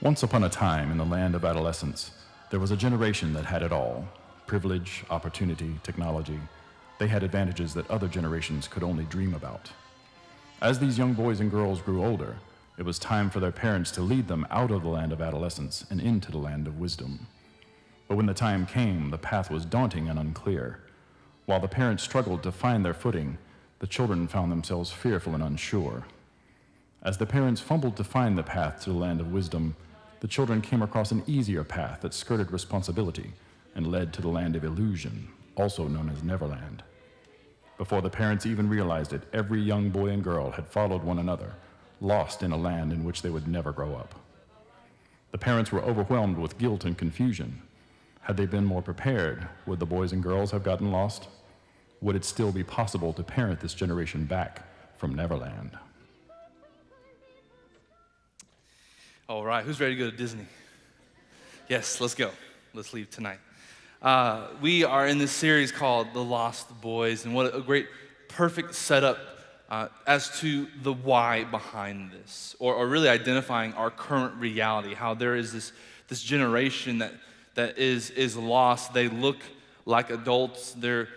Once upon a time in the land of adolescence, there was a generation that had it all. Privilege, opportunity, technology. They had advantages that other generations could only dream about. As these young boys and girls grew older, it was time for their parents to lead them out of the land of adolescence and into the land of wisdom. But when the time came, the path was daunting and unclear. While the parents struggled to find their footing, the children found themselves fearful and unsure. As the parents fumbled to find the path to the land of wisdom, the children came across an easier path that skirted responsibility and led to the land of illusion, also known as Neverland. Before the parents even realized it, every young boy and girl had followed one another, lost in a land in which they would never grow up. The parents were overwhelmed with guilt and confusion. Had they been more prepared, would the boys and girls have gotten lost? Would it still be possible to parent this generation back from Neverland? All right, who's ready to go to Disney? Yes, let's go. Let's leave tonight. We are in this series called The Lost Boys, and what a great, perfect setup as to the why behind this, or really identifying our current reality, how there is this generation that is lost. They look like adults. They're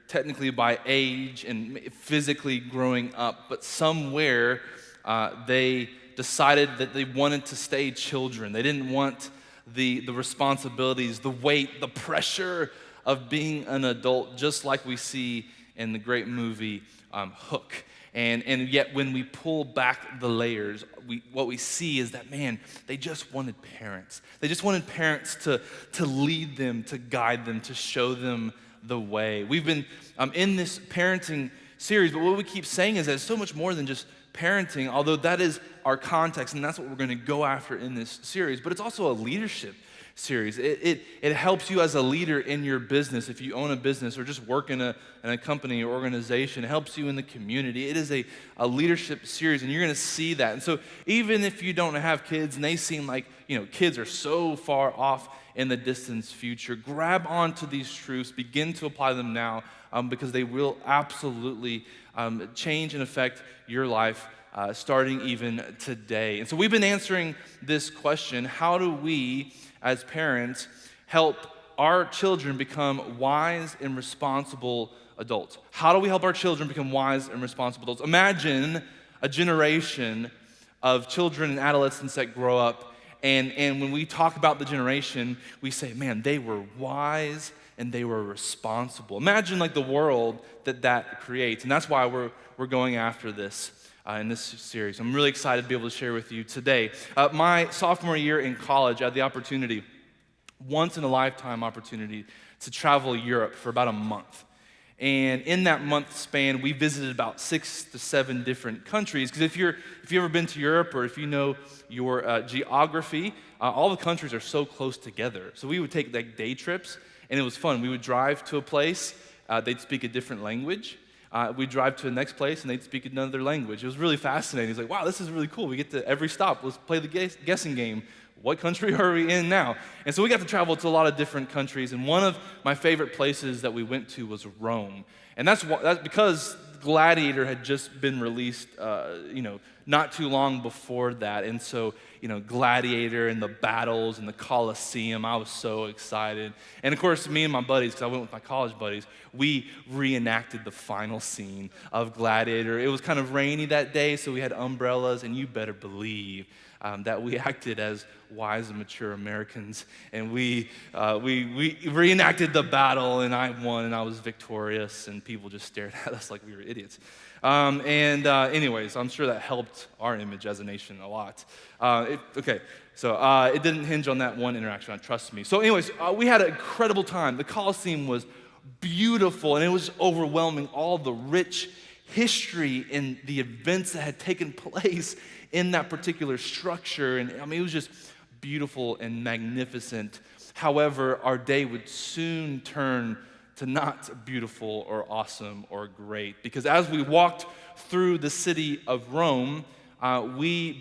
technically by age and physically growing up, but somewhere they decided that they wanted to stay children. They didn't want the responsibilities, the weight, the pressure of being an adult, just like we see in the great movie Hook. And yet when we pull back the layers, what we see is that, man, they just wanted parents. They just wanted parents to lead them, to guide them, to show them the way. We've been in this parenting series, but what we keep saying is that it's so much more than just parenting, although that is our context, and that's what we're going to go after in this series, but it's also a leadership series. It helps you as a leader in your business, if you own a business or just work in a company or organization. It helps you in the community. It is a leadership series, and you're going to see that. And so even if you don't have kids and they seem like, kids are so far off in the distant future, grab onto these truths, begin to apply them now, because they will absolutely change and affect your life starting even today. And so we've been answering this question: how do we as parents help our children become wise and responsible adults? How do we help our children become wise and responsible adults? Imagine a generation of children and adolescents that grow up, and when we talk about the generation, we say, man, they were wise and they were responsible. Imagine like the world that creates, and that's why we're going after this in this series. I'm really excited to be able to share with you today. My sophomore year in college, I had the opportunity, once in a lifetime opportunity, to travel Europe for about a month. And in that month span, we visited about 6 to 7 different countries. Because if you've ever been to Europe, or if you know your geography, all the countries are so close together. So we would take like day trips, and it was fun. We would drive to a place, they'd speak a different language. We'd drive to the next place, and they'd speak another language. It was really fascinating. It's like, wow, this is really cool. We get to every stop, let's play the guessing game. What country are we in now? And so we got to travel to a lot of different countries, and one of my favorite places that we went to was Rome. And that's because Gladiator had just been released, not too long before that. And so, Gladiator and the battles and the Colosseum, I was so excited. And of course, me and my buddies, because I went with my college buddies, we reenacted the final scene of Gladiator. It was kind of rainy that day, so we had umbrellas, and you better believe that we acted as wise and mature Americans, and we reenacted the battle, and I won, and I was victorious, and people just stared at us like we were idiots. Anyways, I'm sure that helped our image as a nation a lot. It didn't hinge on that one interaction, trust me. So anyways, we had an incredible time. The Colosseum was beautiful, and it was overwhelming, all the rich history and the events that had taken place in that particular structure. And it was just beautiful and magnificent. However, our day would soon turn to not beautiful or awesome or great, because as we walked through the city of Rome, the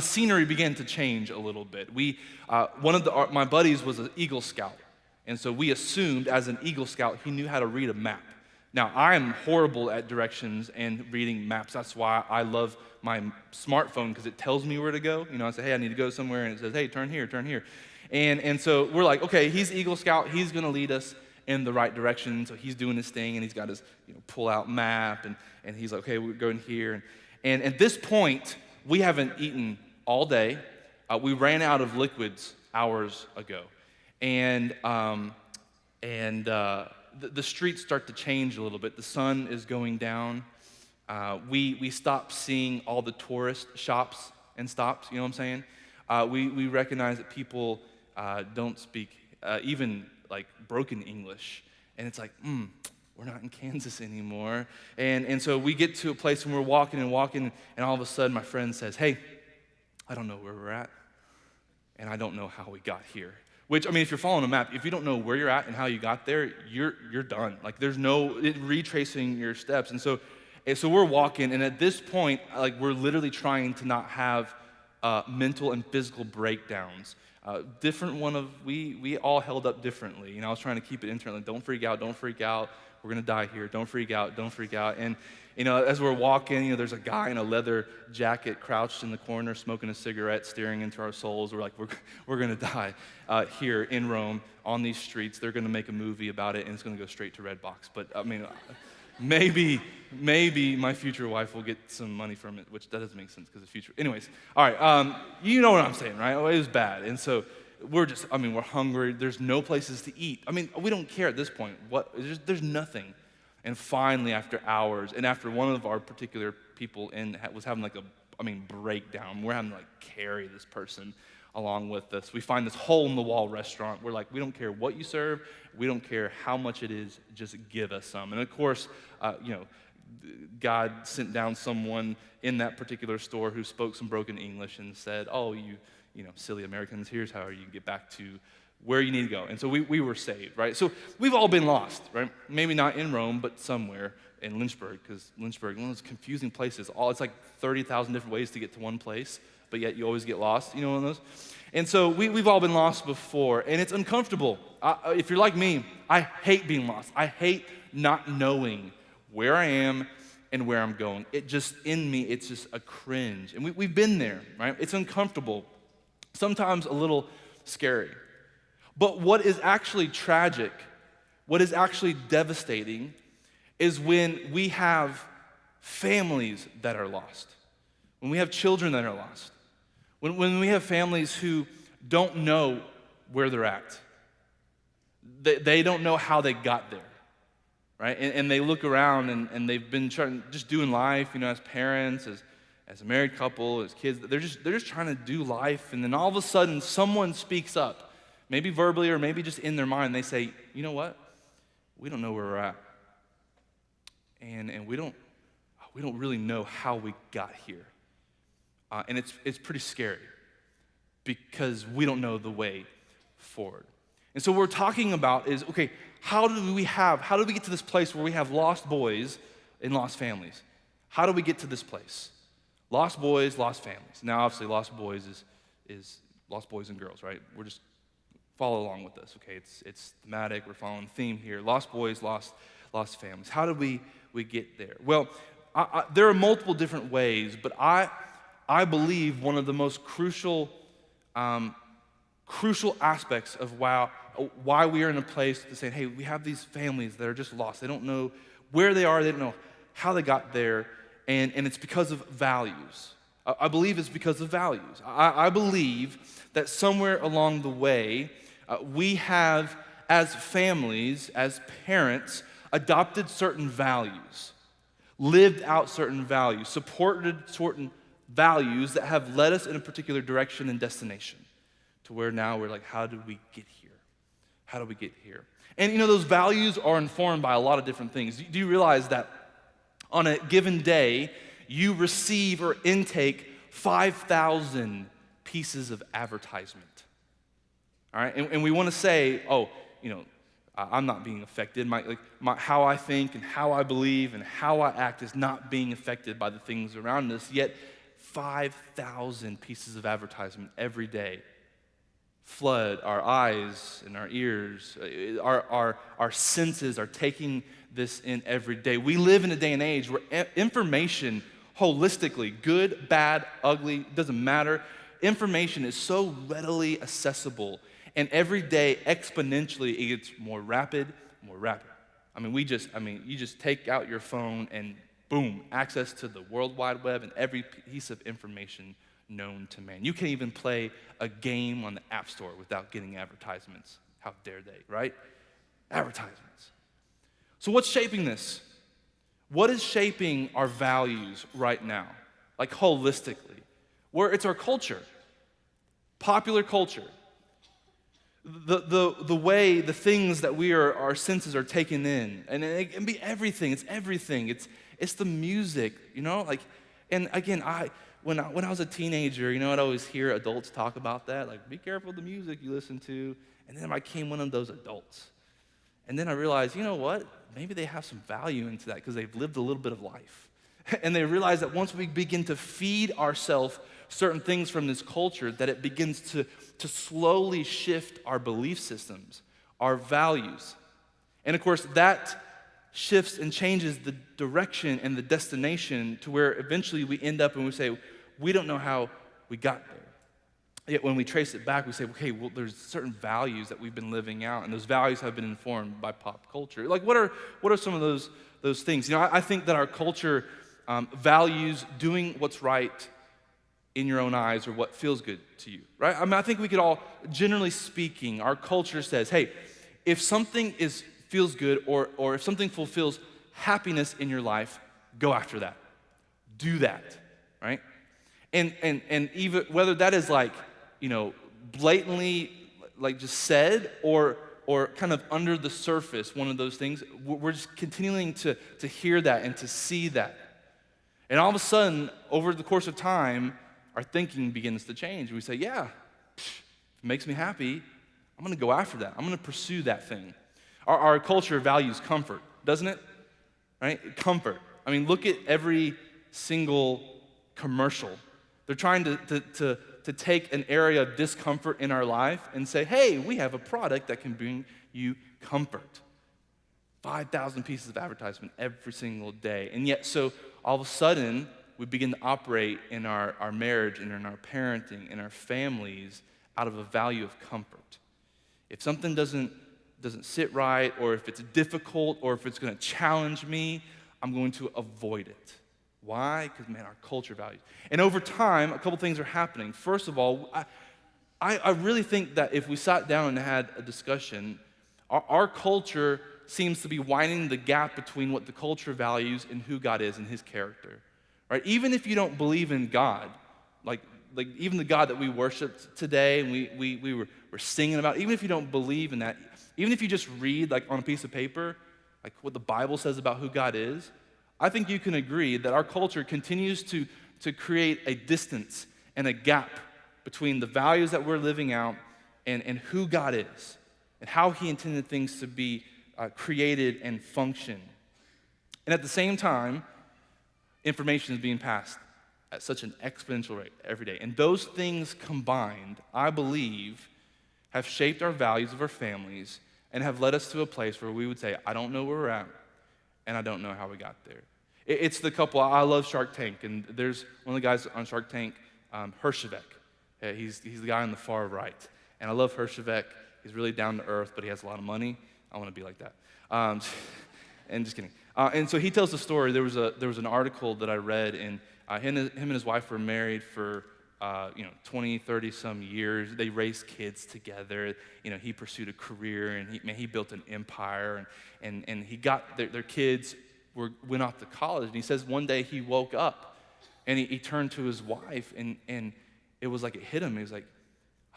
scenery began to change a little bit. One of my buddies was an Eagle Scout, and so we assumed as an Eagle Scout he knew how to read a map. Now, I'm horrible at directions and reading maps. That's why I love my smartphone, because it tells me where to go. You know, I say, hey, I need to go somewhere, and it says, hey, turn here, turn here. And so we're like, okay, he's Eagle Scout. He's going to lead us in the right direction. So he's doing his thing, and he's got his pull-out map, and he's like, okay, we're going here. And at this point, we haven't eaten all day. We ran out of liquids hours ago. And the streets start to change a little bit. The sun is going down. We stop seeing all the tourist shops and stops, you know what I'm saying? We recognize that people don't speak even like broken English. And it's like, we're not in Kansas anymore. And so we get to a place and we're walking, and all of a sudden my friend says, hey, I don't know where we're at, and I don't know how we got here. Which, I mean, if you're following a map, if you don't know where you're at and how you got there, you're done. Like, there's no retracing your steps. And so we're walking, and at this point, like, we're literally trying to not have mental and physical breakdowns. We all held up differently. I was trying to keep it internal. Don't freak out, don't freak out. We're gonna die here. Don't freak out, don't freak out. And as we're walking, there's a guy in a leather jacket crouched in the corner, smoking a cigarette, staring into our souls. We're like, we're gonna die here in Rome on these streets. They're gonna make a movie about it, and it's gonna go straight to Redbox. But I mean, maybe my future wife will get some money from it, which that doesn't make sense because it's future. Anyways, all right, you know what I'm saying, right? It was bad, and so we're hungry. There's no places to eat. I mean, we don't care at this point. There's nothing. And finally, after hours, and after one of our particular people was having like a breakdown, we're having to like carry this person along with us. We find this hole-in-the-wall restaurant. We're like, we don't care what you serve. We don't care how much it is. Just give us some. And of course, God sent down someone in that particular store who spoke some broken English and said, oh, you silly Americans, here's how you get back to where you need to go. And so we were saved, right? So we've all been lost, right? Maybe not in Rome, but somewhere in Lynchburg, because Lynchburg, one of those confusing places. It's like 30,000 different ways to get to one place, but yet you always get lost, one of those? And so we've all been lost before, and it's uncomfortable. If you're like me, I hate being lost. I hate not knowing where I am and where I'm going. In me, it's just a cringe. And we've been there, right? It's uncomfortable, sometimes a little scary. But what is actually tragic, what is actually devastating, is when we have families that are lost, when we have children that are lost, when we have families who don't know where they're at. They don't know how they got there, right? And they look around and they've been just doing life, as parents, as a married couple, as kids. They're just trying to do life, and then all of a sudden someone speaks up. Maybe verbally or maybe just in their mind, they say, you know what? We don't know where we're at. And we don't really know how we got here. And it's pretty scary because we don't know the way forward. And so what we're talking about is, okay, how do we get to this place where we have lost boys and lost families? How do we get to this place? Lost boys, lost families. Now, obviously, lost boys is lost boys and girls, right? We're just follow along with this, okay? It's thematic. We're following the theme here. Lost boys, lost families. How do we get there? Well, there are multiple different ways, but I believe one of the most crucial aspects of why we are in a place to say, hey, we have these families that are just lost. They don't know where they are. They don't know how they got there, and it's because of values. I believe it's because of values. I believe that somewhere along the way, we have, as families, as parents, adopted certain values, lived out certain values, supported certain values that have led us in a particular direction and destination to where now we're like, how did we get here? How do we get here? And those values are informed by a lot of different things. Do you realize that on a given day, you receive or intake 5,000 pieces of advertisement? All right, and we want to say, I'm not being affected. How I think and how I believe and how I act is not being affected by the things around us. Yet 5,000 pieces of advertisement every day flood our eyes and our ears. Our senses are taking this in every day. We live in a day and age where information, holistically, good, bad, ugly, doesn't matter, information is so readily accessible. And every day, exponentially, it gets more rapid, more rapid. You just take out your phone and boom, access to the World Wide Web and every piece of information known to man. You can't even play a game on the App Store without getting advertisements. How dare they, right? Advertisements. So what's shaping this? What is shaping our values right now? Like holistically. Where it's our culture. Popular culture. The way, the things that our senses are taking in. And it can be everything. It's everything. It's the music, and again, when I was a teenager, I'd always hear adults talk about that, like, be careful of the music you listen to. And then I became one of those adults. And then I realized, you know what? Maybe they have some value into that because they've lived a little bit of life. And they realize that once we begin to feed ourselves certain things from this culture, that it begins to slowly shift our belief systems, our values. And of course, that shifts and changes the direction and the destination to where eventually we end up and we say, we don't know how we got there. Yet when we trace it back, we say, okay, well, there's certain values that we've been living out, and those values have been informed by pop culture. Like, what are some of those things? I think that our culture values doing what's right in your own eyes or what feels good to you, right? I think we could all, generally speaking, our culture says, hey, if something feels good or if something fulfills happiness in your life, go after that. Do that, right? And even whether that is like, blatantly like just said or kind of under the surface, one of those things, we're just continuing to hear that and to see that. And all of a sudden, over the course of time, our thinking begins to change. And we say, yeah, if it makes me happy, I'm going to go after that. I'm going to pursue that thing. Our culture values comfort, doesn't it? Right? Comfort. Look at every single commercial. They're trying to take an area of discomfort in our life and say, hey, we have a product that can bring you comfort. 5,000 pieces of advertisement every single day. And yet, so all of a sudden, we begin to operate in our marriage and in our parenting, in our families, out of a value of comfort. If something doesn't sit right, or if it's difficult, or if it's going to challenge me, I'm going to avoid it. Why? Because, our culture values. And over time, a couple things are happening. First of all, I really think that if we sat down and had a discussion, our culture seems to be widening the gap between what the culture values and who God is and his character. Right? Even if you don't believe in God, like even the God that we worshiped today and we were singing about, even if you don't believe in that, even if you just read like on a piece of paper, like what the Bible says about who God is, I think you can agree that our culture continues to create a distance and a gap between the values that we're living out and who God is and how he intended things to be created and function. And at the same time, information is being passed at such an exponential rate every day. And those things combined, I believe, have shaped our values of our families and have led us to a place where we would say, I don't know where we're at, and I don't know how we got there. It's the couple, I love Shark Tank, and there's one of the guys on Shark Tank, Hershevek. He's the guy on the far right. And I love Hershevek. He's really down to earth, but he has a lot of money. I want to be like that. And just kidding. And so he tells the story. There was an article that I read, and him and his wife were married for 20, 30 some years. They raised kids together. He pursued a career, and he built an empire, and he got their kids went off to college. And he says one day he woke up, and he turned to his wife, and it was like it hit him. He was like,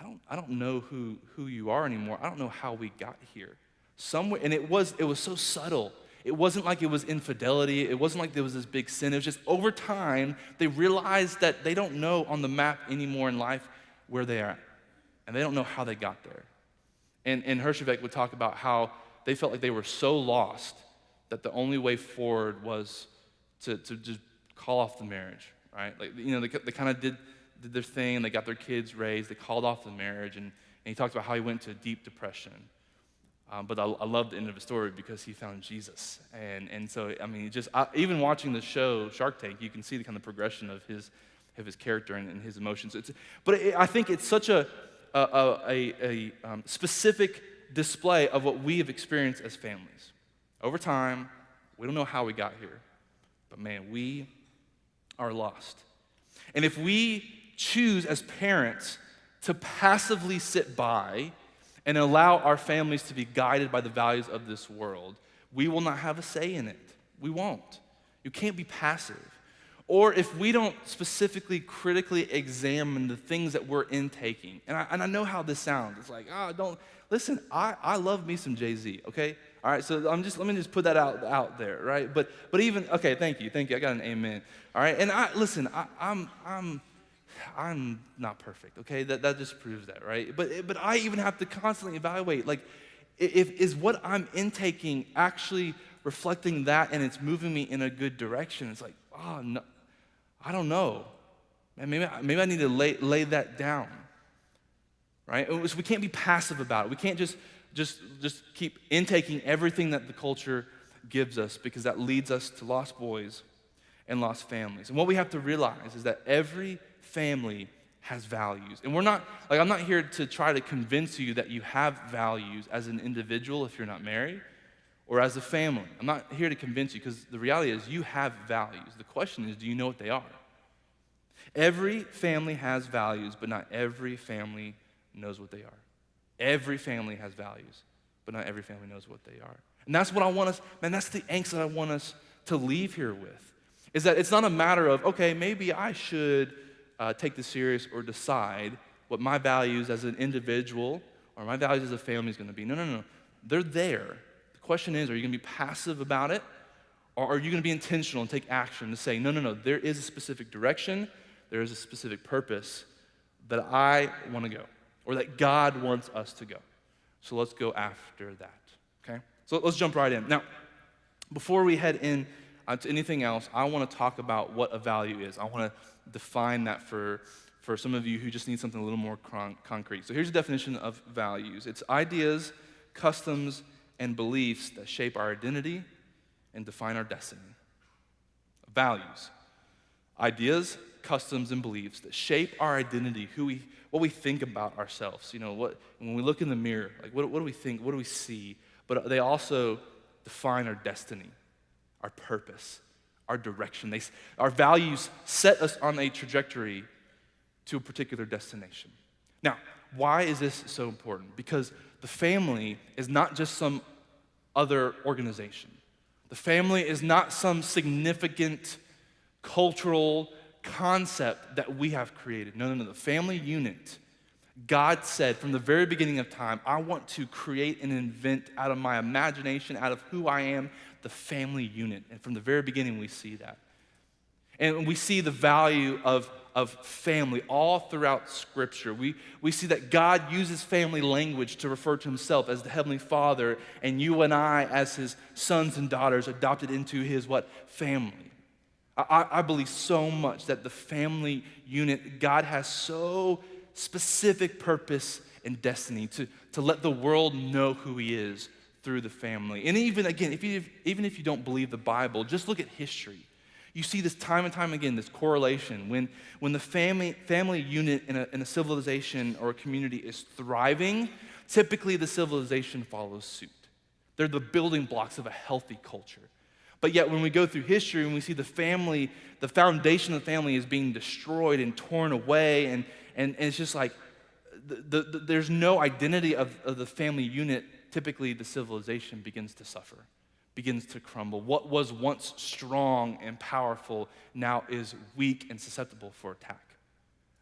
I don't know who you are anymore. I don't know how we got here. Somewhere, and it was so subtle. It wasn't like it was infidelity. It wasn't like there was this big sin. It was just over time, they realized that they don't know on the map anymore in life where they are at. And they don't know how they got there. And Hershevek would talk about how they felt like they were so lost that the only way forward was to just call off the marriage, right? Like, they kind of did their thing. They got their kids raised. They called off the marriage, and And he talked about how he went to a deep depression. But I love the end of his story because he found Jesus. And so, I mean, even watching the show Shark Tank, you can see the kind of progression of his character and his emotions. I think it's such a specific display of what we have experienced as families. Over time, we don't know how we got here, but man, we are lost. And if we choose as parents to passively sit by and allow our families to be guided by the values of this world, we will not have a say in it. We won't. You can't be passive. Or if we don't specifically critically examine the things that we're intaking, and I know how this sounds. It's like, listen, I love me some Jay-Z, okay? All right, so let me just put that out there, right? But even, okay, thank you. I got an amen. All right, and I'm not perfect, okay? That just proves that, right? But I even have to constantly evaluate, like, is what I'm intaking actually reflecting that and it's moving me in a good direction? It's like, oh, no, I don't know. Man, maybe I need to lay that down, right? So we can't be passive about it. We can't just keep intaking everything that the culture gives us, because that leads us to lost boys and lost families. And what we have to realize is that every family has values. And I'm not here to try to convince you that you have values as an individual if you're not married, or as a family. I'm not here to convince you, because the reality is you have values. The question is, do you know what they are? Every family has values, but not every family knows what they are. Every family has values, but not every family knows what they are. And that's what I want us, man, that's the angst that I want us to leave here with, is that it's not a matter of, okay, maybe I should take this serious or decide what my values as an individual or my values as a family is going to be. No. They're there. The question is, are you going to be passive about it, or are you going to be intentional and take action to say, no, there is a specific direction, there is a specific purpose that I want to go, or that God wants us to go. So let's go after that, okay? So let's jump right in. Now, before we head in to anything else, I want to talk about what a value is. I want to define that for some of you who just need something a little more concrete. So here's a definition of values. It's ideas, customs, and beliefs that shape our identity and define our destiny. Values. Ideas, customs, and beliefs that shape our identity, what we think about ourselves. You know, when we look in the mirror, like what do we think, what do we see? But they also define our destiny, our purpose, our direction. Our values set us on a trajectory to a particular destination. Now, why is this so important? Because the family is not just some other organization. The family is not some significant cultural concept that we have created. No. The family unit, God said from the very beginning of time, I want to create and invent out of my imagination, out of who I am, the family unit. And from the very beginning, we see that. And we see the value of family all throughout Scripture. We see that God uses family language to refer to himself as the Heavenly Father, and you and I as his sons and daughters adopted into his family. I believe so much that the family unit, God has so specific purpose and destiny to let the world know who he is through the family. And even again, even if you don't believe the Bible, just look at history. You see this time and time again, this correlation. When the family unit in a civilization or a community is thriving, typically the civilization follows suit. They're the building blocks of a healthy culture. But yet when we go through history and we see the foundation of the family is being destroyed and torn away, and it's just like there's no identity of the family unit, typically the civilization begins to suffer, begins to crumble. What was once strong and powerful now is weak and susceptible for attack.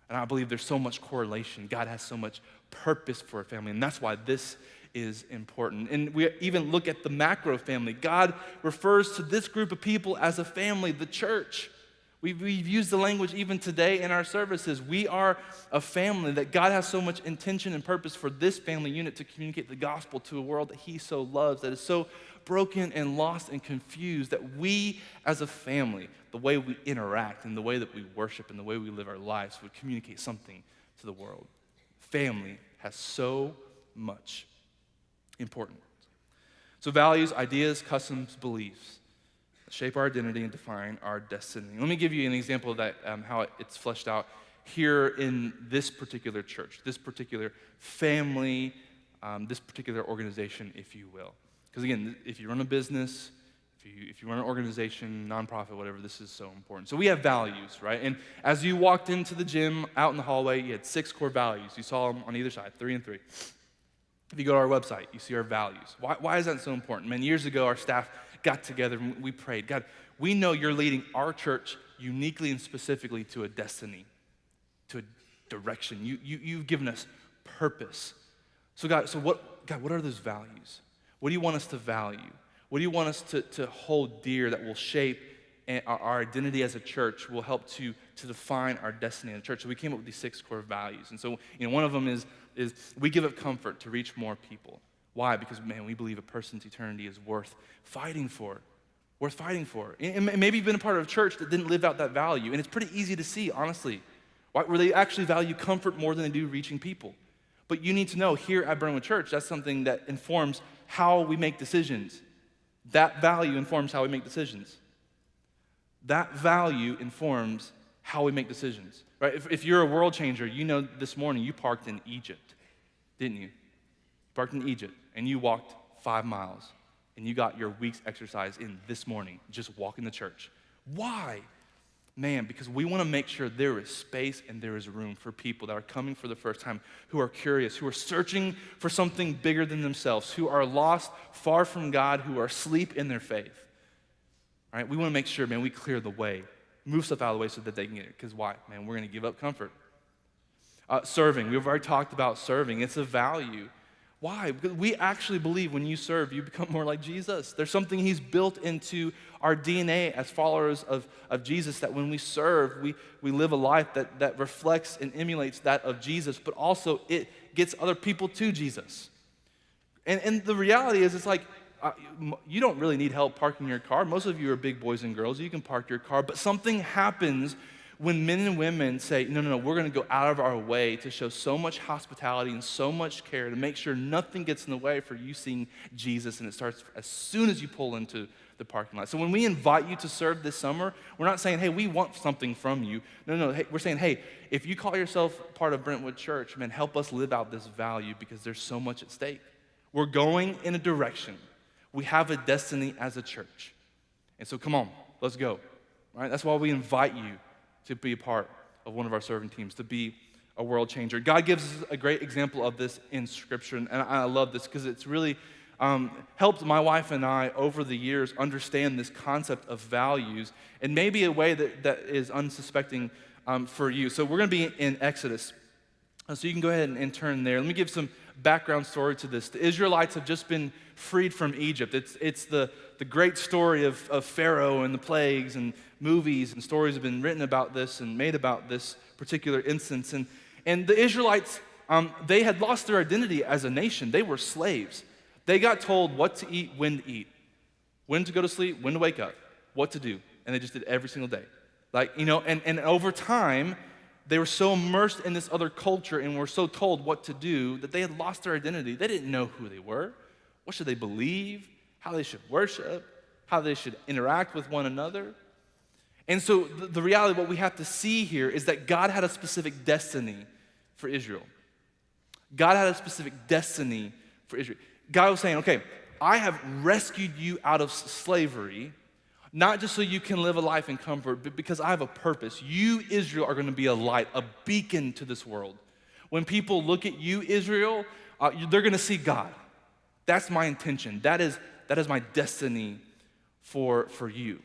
And I believe there's so much correlation. God has so much purpose for a family, and that's why this is important. And we even look at the macro family. God refers to this group of people as a family, the church. We've used the language even today in our services. We are a family, that God has so much intention and purpose for this family unit to communicate the gospel to a world that he so loves, that is so broken and lost and confused, that we as a family, the way we interact and the way that we worship and the way we live our lives would communicate something to the world. Family has so much importance. So values, ideas, customs, beliefs shape our identity and define our destiny. Let me give you an example of that, how it's fleshed out here in this particular church, this particular family, this particular organization, if you will. Because again, if you run a business, if you run an organization, nonprofit, whatever, this is so important. So we have values, right? And as you walked into the gym, out in the hallway, you had 6 core values. You saw them on either side, 3 and 3. If you go to our website, you see our values. Why is that so important? Man, years ago, our staff got together and we prayed, God, we know you're leading our church uniquely and specifically to a destiny, to a direction. You've given us purpose. So God, what are those values? What do you want us to value? What do you want us to hold dear that will shape our identity as a church, will help to define our destiny in the church? So we came up with these 6 core values. And so, one of them is we give up comfort to reach more people. Why? Because, man, we believe a person's eternity is worth fighting for. Worth fighting for. And maybe you've been a part of a church that didn't live out that value. And it's pretty easy to see, honestly, where they actually value comfort more than they do reaching people. But you need to know, here at Brentwood Church, that's something that informs how we make decisions. That value informs how we make decisions. That value informs how we make decisions, right? If you're a world changer, you know this morning you parked in Egypt, didn't you? You parked in Egypt, and you walked 5 miles, and you got your week's exercise in this morning, just walking to church. Why? Man, because we want to make sure there is space and there is room for people that are coming for the first time, who are curious, who are searching for something bigger than themselves, who are lost, far from God, who are asleep in their faith. Right? We want to make sure, man, we clear the way, move stuff out of the way so that they can get it. Because why? Man, we're going to give up comfort. Serving. We've already talked about serving. It's a value. Why? Because we actually believe when you serve, you become more like Jesus. There's something he's built into our DNA as followers of Jesus, that when we serve, we live a life that reflects and emulates that of Jesus, but also it gets other people to Jesus. And the reality is, it's like, you don't really need help parking your car. Most of you are big boys and girls. You can park your car. But something happens when men and women say, no, we're going to go out of our way to show so much hospitality and so much care to make sure nothing gets in the way for you seeing Jesus. And it starts as soon as you pull into the parking lot. So when we invite you to serve this summer, we're not saying, hey, we want something from you. No, hey, we're saying, hey, if you call yourself part of Brentwood Church, man, help us live out this value, because there's so much at stake. We're going in a direction. We have a destiny as a church. And so come on, let's go. Right? That's why we invite you to be a part of one of our serving teams, to be a world changer. God gives us a great example of this in Scripture, and I love this because it's really helped my wife and I over the years understand this concept of values in maybe a way that is unsuspecting for you. So we're going to be in Exodus. So you can go ahead and turn there. Let me give some background story to this. The Israelites have just been freed from Egypt. It's the great story of Pharaoh and the plagues, and movies and stories have been written about this and made about this particular instance. And the Israelites, they had lost their identity as a nation. They were slaves. They got told what to eat, when to go to sleep, when to wake up, what to do. And they just did every single day. And over time, they were so immersed in this other culture and were so told what to do that they had lost their identity. They didn't know who they were, what should they believe, how they should worship, how they should interact with one another. And so the reality of what we have to see here is that God had a specific destiny for Israel. God had a specific destiny for Israel. God was saying, okay, I have rescued you out of slavery, not just so you can live a life in comfort, but because I have a purpose. You, Israel, are going to be a light, a beacon to this world. When people look at you, Israel, they're going to see God. That's my intention. That is my destiny for you.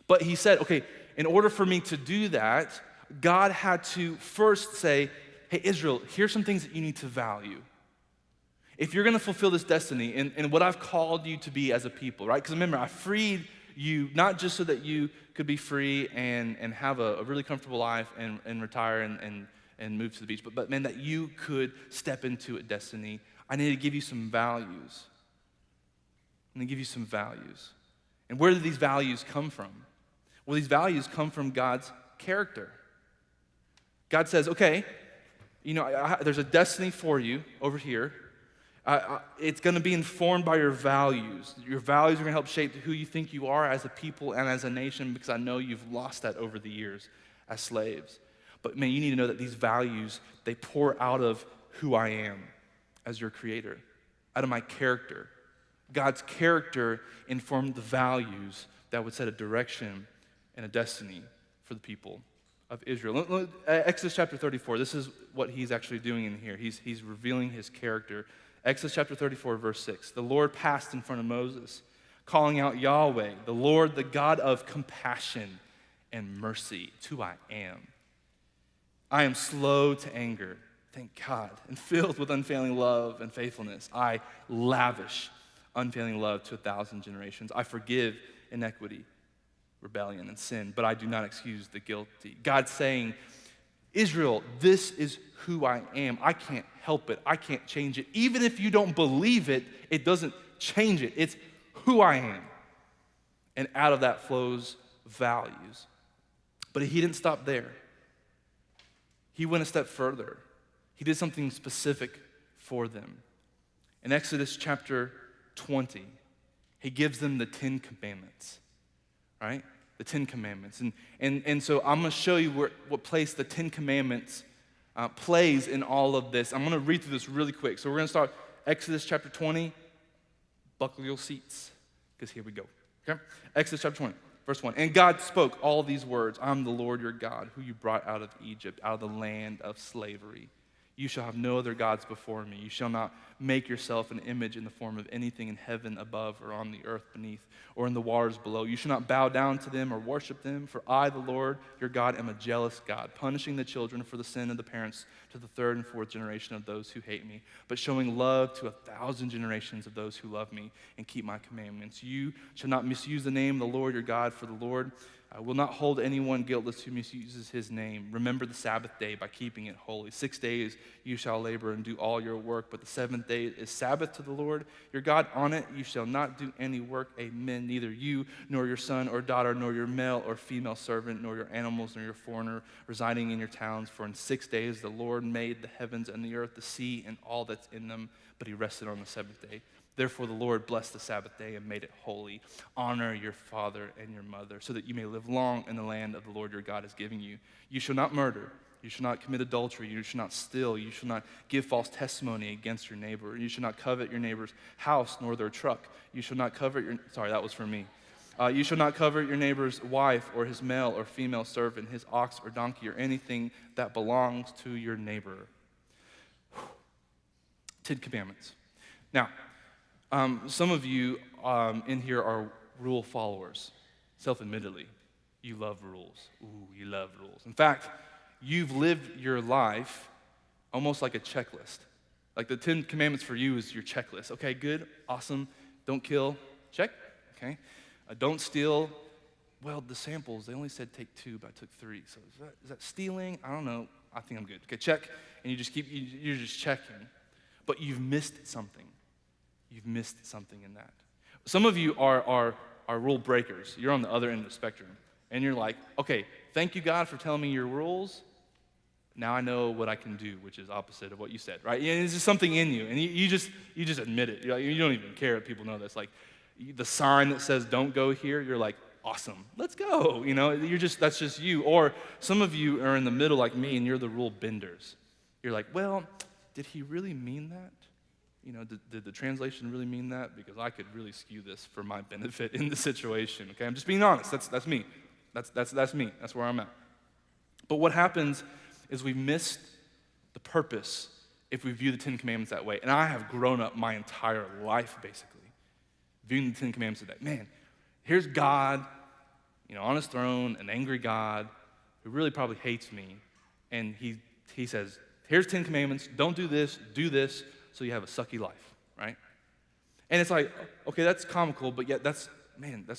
But he said, okay, in order for me to do that, God had to first say, hey, Israel, here's some things that you need to value. If you're going to fulfill this destiny and what I've called you to be as a people, right? Because remember, I freed you not just so that you could be free and have a really comfortable life and retire and move to the beach, but man, that you could step into a destiny. I need to give you some values. I'm going to give you some values. And where do these values come from? Well, these values come from God's character. God says, okay, there's a destiny for you over here. It's going to be informed by your values. Your values are going to help shape who you think you are as a people and as a nation, because I know you've lost that over the years as slaves. But man, you need to know that these values, they pour out of who I am as your creator, out of my character. God's character informed the values that would set a direction and a destiny for the people of Israel. Exodus chapter 34, this is what he's actually doing in here. He's revealing his character. Exodus chapter 34, verse 6. The Lord passed in front of Moses, calling out Yahweh, the Lord, the God of compassion and mercy. It's who I am. I am slow to anger, thank God, and filled with unfailing love and faithfulness. I lavish unfailing love to 1,000 generations. I forgive iniquity, rebellion, and sin, but I do not excuse the guilty. God's saying, Israel, this is who I am. I can't help it. I can't change it. Even if you don't believe it, it doesn't change it. It's who I am. And out of that flows values. But he didn't stop there. He went a step further. He did something specific for them. In Exodus chapter 20, he gives them the 10 Commandments, right? The 10 Commandments. And so I'm going to show you what place the 10 Commandments plays in all of this. I'm going to read through this really quick. So we're going to start Exodus chapter 20. Buckle your seats, because here we go. Okay? Exodus chapter 20, verse 1. And God spoke all these words. I'm the Lord your God, who you brought out of Egypt, out of the land of slavery. You shall have no other gods before me. You shall not make yourself an image in the form of anything in heaven above or on the earth beneath or in the waters below. You shall not bow down to them or worship them, for I, the Lord your God, am a jealous God, punishing the children for the sin of the parents to the third and fourth generation of those who hate me, but showing love to 1,000 generations of those who love me and keep my commandments. You shall not misuse the name of the Lord your God, for the Lord will not hold anyone guiltless who misuses his name. Remember the Sabbath day by keeping it holy. 6 days you shall labor and do all your work, but the seventh day is Sabbath to the Lord your God. On it you shall not do any work. Amen. Neither you nor your son or daughter nor your male or female servant nor your animals nor your foreigner residing in your towns. For in 6 days the Lord made the heavens and the earth, the sea and all that's in them, but he rested on the seventh day. Therefore the Lord blessed the Sabbath day and made it holy. Honor your father and your mother, so that you may live long in the land of the Lord your God is giving you. You shall not murder. You shall not commit adultery. You shall not steal. You shall not give false testimony against your neighbor. You shall not covet your neighbor's house nor their truck. You shall not covet your... Sorry, that was for me. You shall not covet your neighbor's wife or his male or female servant, his ox or donkey, or anything that belongs to your neighbor. 10 Commandments. Now, some of you in here are rule followers, self-admittedly. You love rules. Ooh, you love rules. In fact, you've lived your life almost like a checklist. Like the 10 Commandments for you is your checklist. Okay, good, awesome. Don't kill, check, okay. Don't steal. Well, the samples, they only said take 2, but I took 3. So is that stealing? I don't know. I think I'm good. Okay, check. And you're just checking. But you've missed something. You've missed something in that. Some of you are rule breakers. You're on the other end of the spectrum. And you're like, okay, thank you, God, for telling me your rules. Now I know what I can do, which is opposite of what you said, right? And it's just something in you. And you just admit it. You're like, you don't even care if people know this. Like the sign that says don't go here, you're like, awesome, let's go. That's just you. Or some of you are in the middle like me, and you're the rule benders. You're like, well, did he really mean that? Did the translation really mean that? Because I could really skew this for my benefit in the situation, okay? I'm just being honest. That's me. That's me. That's where I'm at. But what happens is we missed the purpose if we view the 10 Commandments that way. And I have grown up my entire life, basically, viewing the 10 Commandments that, man, here's God, on his throne, an angry God who really probably hates me. And he says, here's 10 Commandments. Don't do this, so you have a sucky life, right? And it's like, okay, that's comical, but yet that's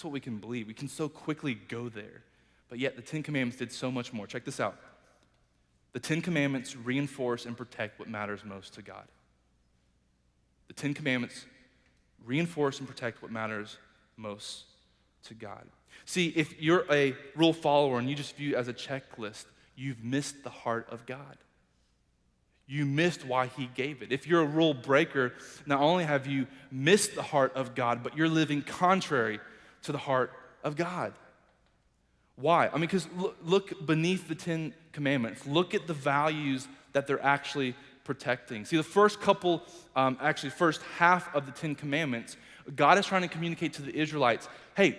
what we can believe. We can so quickly go there. But yet the 10 Commandments did so much more. Check this out. The 10 Commandments reinforce and protect what matters most to God. The 10 Commandments reinforce and protect what matters most to God. See, if you're a rule follower and you just view it as a checklist, you've missed the heart of God. you missed why he gave it. If you're a rule breaker, not only have you missed the heart of God, but you're living contrary to the heart of God. Why? I mean, because look beneath the 10 Commandments. Look at the values that they're actually protecting. See, the first couple, first half of the 10 Commandments, God is trying to communicate to the Israelites, hey,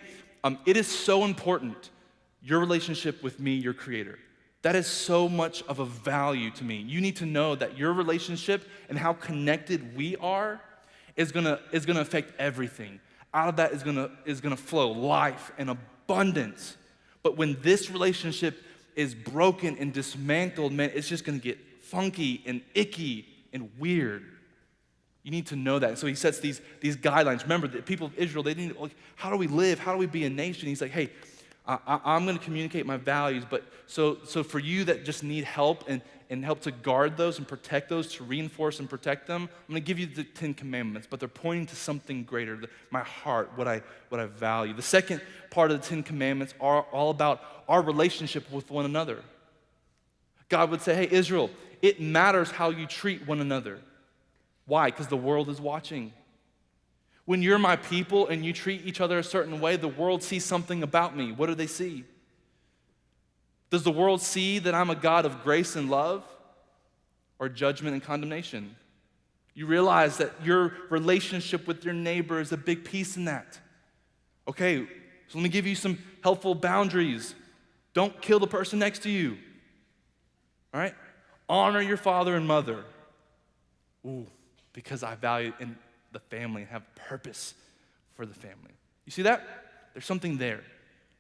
it is so important, your relationship with me, your creator. That is so much of a value to me. You need to know that your relationship and how connected we are is gonna affect everything. Out of that is gonna flow life and abundance. But when this relationship is broken and dismantled, man, it's just gonna get funky and icky and weird. You need to know that. And so he sets these guidelines. Remember, the people of Israel, they need, like, how do we live? How do we be a nation? He's like, hey, I'm going to communicate my values, but so for you that just need help and help to guard those and protect those, to reinforce and protect them, I'm going to give you the 10 Commandments, but they're pointing to something greater, my heart, what I value. The second part of the 10 Commandments are all about our relationship with one another. God would say, hey, Israel, it matters how you treat one another. Why? Because the world is watching. When you're my people and you treat each other a certain way, the world sees something about me. What do they see? Does the world see that I'm a God of grace and love, or judgment and condemnation? You realize that your relationship with your neighbor is a big piece in that. Okay, so let me give you some helpful boundaries. Don't kill the person next to you. All right? Honor your father and mother. Ooh, because I value in the family and have purpose for the family. You see that? There's something there.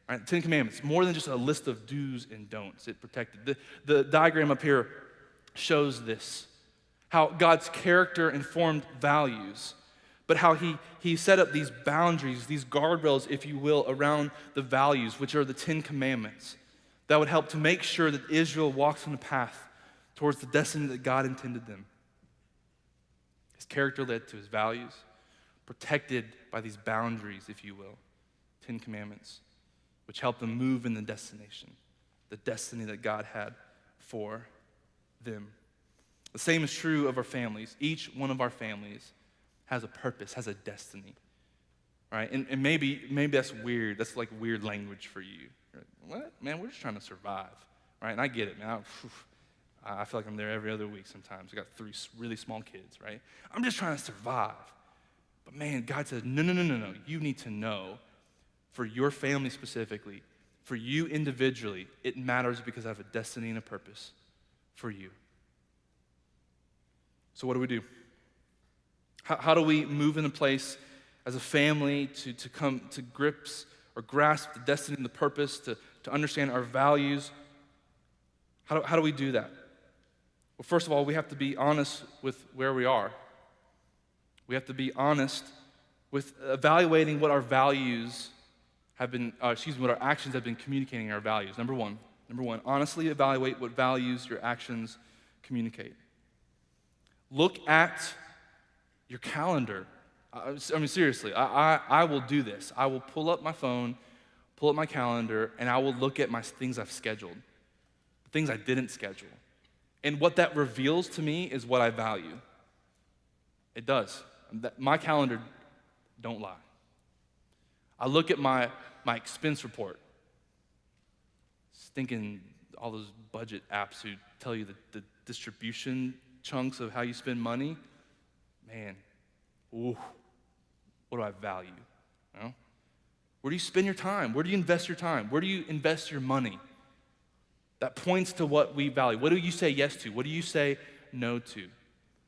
All right, 10 Commandments, more than just a list of do's and don'ts. It protected. The diagram up here shows this, how God's character informed values, but how he set up these boundaries, these guardrails, if you will, around the values, which are the 10 Commandments, that would help to make sure that Israel walks on the path towards the destiny that God intended them. His character led to his values, protected by these boundaries, if you will, 10 Commandments, which helped them move in the destination, the destiny that God had for them. The same is true of our families. Each one of our families has a purpose, has a destiny, right? And maybe that's weird. That's like weird language for you. You're like, what? Man, we're just trying to survive, right? And I get it, man. I feel like I'm there every other week sometimes. I got 3 really small kids, right? I'm just trying to survive. But man, God says, no. You need to know, for your family specifically, for you individually, it matters because I have a destiny and a purpose for you. So what do we do? How do we move in a place as a family to come to grips or grasp the destiny and the purpose, to understand our values? How do we do that? Well, first of all, we have to be honest with where we are. We have to be honest with evaluating what our values have been, what our actions have been communicating our values. Number one, honestly evaluate what values your actions communicate. Look at your calendar. I mean, seriously, I will do this. I will pull up my phone, pull up my calendar, and I will look at my things I've scheduled, the things I didn't schedule. And what that reveals to me is what I value. It does. My calendar don't lie. I look at my expense report, thinking all those budget apps who tell you the distribution chunks of how you spend money. Man, ooh, what do I value? You know? Where do you spend your time? Where do you invest your time? Where do you invest your money? That points to what we value. What do you say yes to? What do you say no to?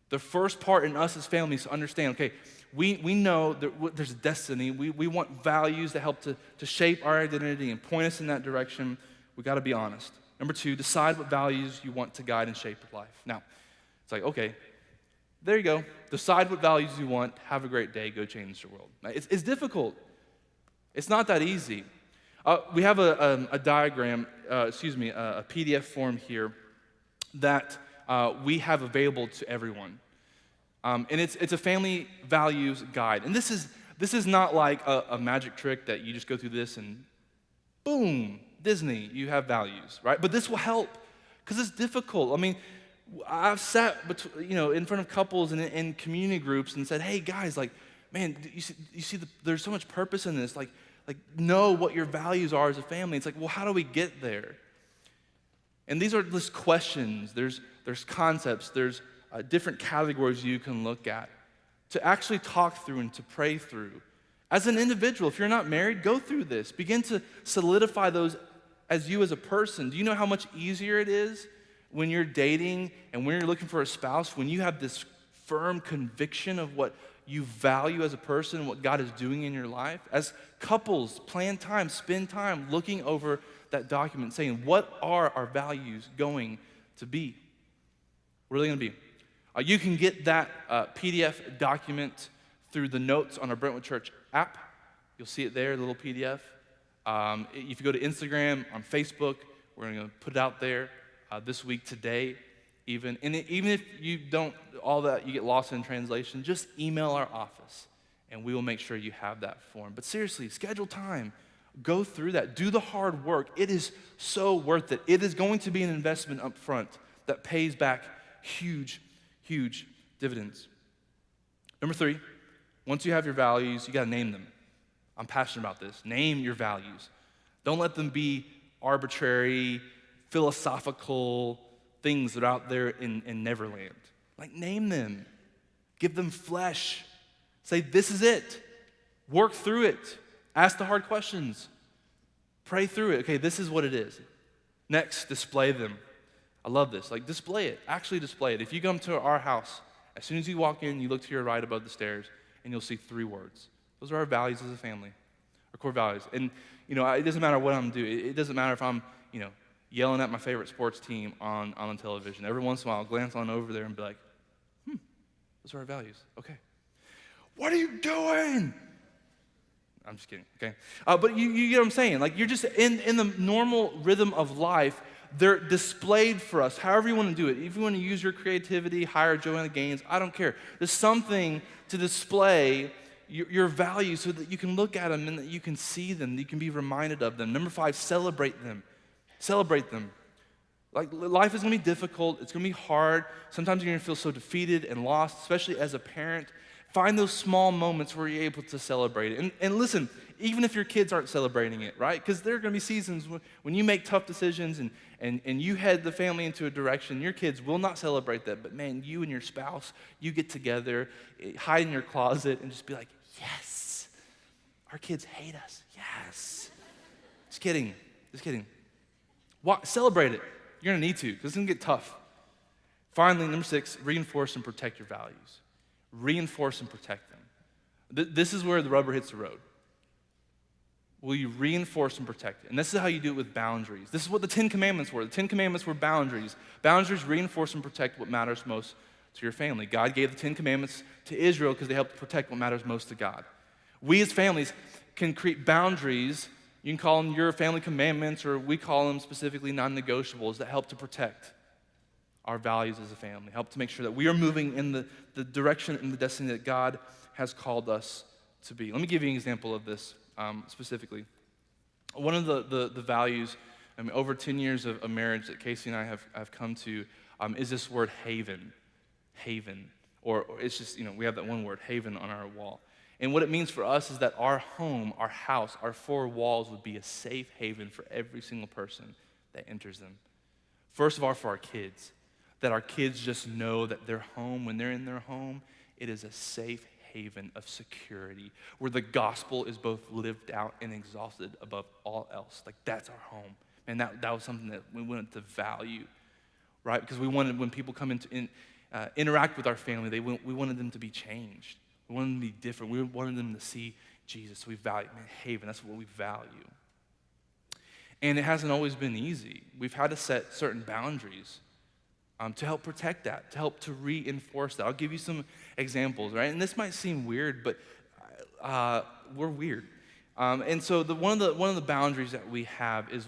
The first part in us as families to understand, okay, we know that there's a destiny. We want values that help to shape our identity and point us in that direction. We got to be honest. Number 2, decide what values you want to guide and shape your life. Now, it's like, okay, there you go. Decide what values you want. Have a great day. Go change the world. Now, it's difficult. It's not that easy. We have a diagram, a PDF form here that we have available to everyone. And it's a family values guide. And this is not like a magic trick that you just go through this and boom, Disney, you have values, right? But this will help because it's difficult. I mean, I've sat in front of couples and in community groups and said, hey guys, like, man, you see there's so much purpose in this. Like know what your values are as a family. It's like, well, how do we get there? And these are just questions. There's concepts. There's different categories you can look at to actually talk through and to pray through. As an individual, if you're not married, go through this. Begin to solidify those as you as a person. Do you know how much easier it is when you're dating and when you're looking for a spouse, when you have this firm conviction of what you value as a person, what God is doing in your life? As couples, plan time, spend time looking over that document, saying, what are our values going to be? What are they going to be? You can get that PDF document through the notes on our Waymaker.Church app. You'll see it there, the little PDF. If you go to Instagram, on Facebook, we're going to put it out there this week, today, even. And even if you don't, all that, you get lost in translation, just email our office, and we will make sure you have that form. But seriously, schedule time. Go through that. Do the hard work. It is so worth it. It is going to be an investment up front that pays back huge, huge dividends. Number 3, once you have your values, you got to name them. I'm passionate about this. Name your values. Don't let them be arbitrary, philosophical things that are out there in Neverland. Like, name them. Give them flesh. Say, this is it. Work through it. Ask the hard questions. Pray through it. Okay, this is what it is. Next, display them. I love this. Like, display it. Actually display it. If you come to our house, as soon as you walk in, you look to your right above the stairs, and you'll see 3 words. Those are our values as a family, our core values. And, it doesn't matter what I'm doing. It doesn't matter if I'm, yelling at my favorite sports team on the television. Every once in a while, I'll glance on over there and be like, those are our values. Okay. What are you doing? I'm just kidding, okay? But you get what I'm saying. Like, you're just in the normal rhythm of life. They're displayed for us, however you want to do it. If you want to use your creativity, hire Joanna Gaines, I don't care. There's something to display your values so that you can look at them and that you can see them, that you can be reminded of them. Number 5, celebrate them. Celebrate them. Like, life is going to be difficult. It's going to be hard. Sometimes you're going to feel so defeated and lost, especially as a parent. Find those small moments where you're able to celebrate it. And listen, even if your kids aren't celebrating it, right? Because there are going to be seasons when you make tough decisions and you head the family into a direction, your kids will not celebrate that. But man, you and your spouse, you get together, hide in your closet, and just be like, yes, our kids hate us. Yes. Just kidding. Just kidding. Celebrate it. You're going to need to, because it's going to get tough. Finally, number 6, reinforce and protect your values. Reinforce and protect them. This is where the rubber hits the road. Will you reinforce and protect it? And this is how you do it with boundaries. This is what the 10 Commandments were. The 10 Commandments were boundaries. Boundaries reinforce and protect what matters most to your family. God gave the 10 Commandments to Israel because they helped protect what matters most to God. We as families can create boundaries. You can call them your family commandments, or we call them specifically non-negotiables, that help to protect our values as a family, help to make sure that we are moving in the direction and the destiny that God has called us to be. Let me give you an example of this specifically. One of the values, over 10 years of marriage that Casey and I have come to is this word haven. Haven. Or it's just, we have that one word, haven, on our wall. And what it means for us is that our home, our house, our 4 walls would be a safe haven for every single person that enters them. First of all, for our kids, that our kids just know that their home, when they're in their home, it is a safe haven of security where the gospel is both lived out and exalted above all else. Like, that's our home. And that was something that we wanted to value, right? Because we wanted, when people come interact with our family, we wanted them to be changed. We wanted them to be different. We wanted them to see Jesus. We value, haven, that's what we value. And it hasn't always been easy. We've had to set certain boundaries to help protect that, to help to reinforce that. I'll give you some examples, right? And this might seem weird, but we're weird. And so one of the boundaries that we have is